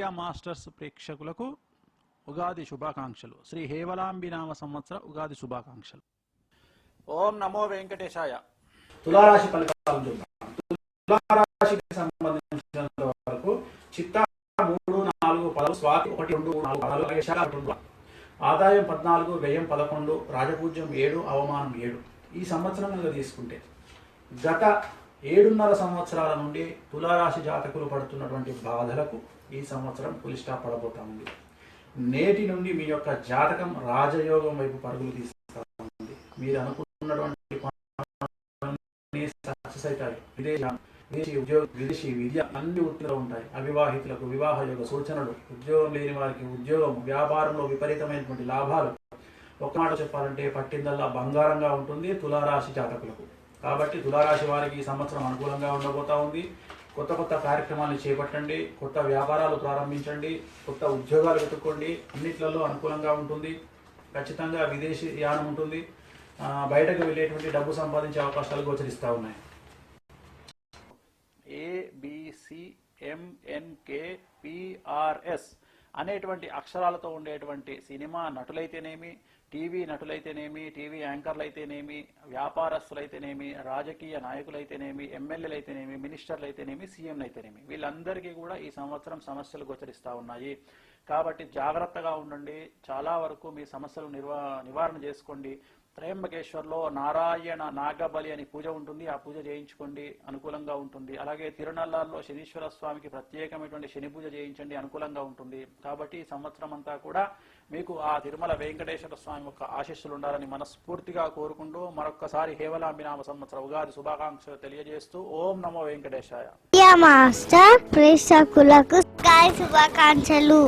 Media masters ప్రేక్షకులకు ఉగాది శుభాకాంక్షలు. శ్రీ హేవలాంబినామ సంవత్సర ఉగాది శుభాకాంక్షలు. ఓం నమో వెంకటేశాయ. తులారాశి ఫలితాలు చూద్దాం. తులారాశికి సంబంధించినంత వరకు చిత్తా 3, 4, 10, స్వాతి 1, 2, 3, 4, ఆదాయం 14, వ్యయం 11, రాజపూజ్యం 7, అవమానం 7. ఈ సంవత్సరం కనుక తీసుకుంటే గత 7.5 సంవత్సరాల నుండి తులారాశి జాతకులు పడుతున్నటువంటి బాధలకు ఈ సంవత్సరం పులి స్టాప్ పడబోతా ఉంది. నేటి నుండి మీ యొక్క జాతకం రాజయోగం వైపు పరుగులు తీస్తా ఉంది. మీరు అనుకున్నటువంటి సక్సెస్ అవుతాయి. విదేశీ ఉద్యోగం, విదేశీ విద్య అన్ని వృత్తిలో ఉంటాయి. అవివాహితులకు వివాహ యోగ సూచనలు, ఉద్యోగం లేని వారికి ఉద్యోగం, వ్యాపారంలో విపరీతమైనటువంటి లాభాలు. ఒక మాట చెప్పాలంటే పట్టిందల్లా బంగారంగా ఉంటుంది తులారాశి జాతకులకు. కాబట్టి తులారాశి వారికి ఈ సంవత్సరం అనుకూలంగా ఉండబోతా ఉంది. కొత్త కొత్త కార్యక్రమాలను చేపట్టండి, కొత్త వ్యాపారాలు ప్రారంభించండి, కొత్త ఉద్యోగాలు వెతుక్కోండి. అన్నిట్లలో అనుకూలంగా ఉంటుంది. ఖచ్చితంగా విదేశీ యానం ఉంటుంది. బయటకు వెళ్ళేటువంటి డబ్బు సంపాదించే అవకాశాలు గోచరిస్తూ ఉన్నాయి. ABCMNKPRS అనేటువంటి అక్షరాలతో ఉండేటువంటి సినిమా నటులైతేనేమి, టీవీ నటులైతేనేమి, టీవీ యాంకర్లు అయితేనేమి, వ్యాపారస్తులైతేనేమి, రాజకీయ నాయకులైతేనేమి, ఎమ్మెల్యేలు అయితేనేమి, మినిస్టర్లు అయితేనేమి, సీఎంలు అయితేనేమి, వీళ్ళందరికీ కూడా ఈ సంవత్సరం సమస్యలు గోచరిస్తూ ఉన్నాయి. కాబట్టి జాగ్రత్తగా ఉండండి. చాలా వరకు మీ సమస్యలు నివారణ చేసుకోండి. త్రయంబకేశ్వర్లో నారాయణ నాగబలి అని పూజ ఉంటుంది. ఆ పూజ చేయించుకోండి, అనుకూలంగా ఉంటుంది. అలాగే తిరునల్లాల్లో శనీశ్వర స్వామికి ప్రత్యేకమైనటువంటి శని పూజ చేయించండి, అనుకూలంగా ఉంటుంది. కాబట్టి ఈ సంవత్సరం అంతా కూడా మీకు ఆ తిరుమల వెంకటేశ్వర స్వామి యొక్క ఆశీస్సులు ఉండాలని మనస్ఫూర్తిగా కోరుకుంటూ మరొక్కసారి హేవలాంబినామ సంవత్సర ఉగాది శుభాకాంక్షలు తెలియజేస్తూ ఓం నమో వెంకటేశాయ. మాస్టర్ ప్రేక్షకులకు శుభాకాంక్షలు.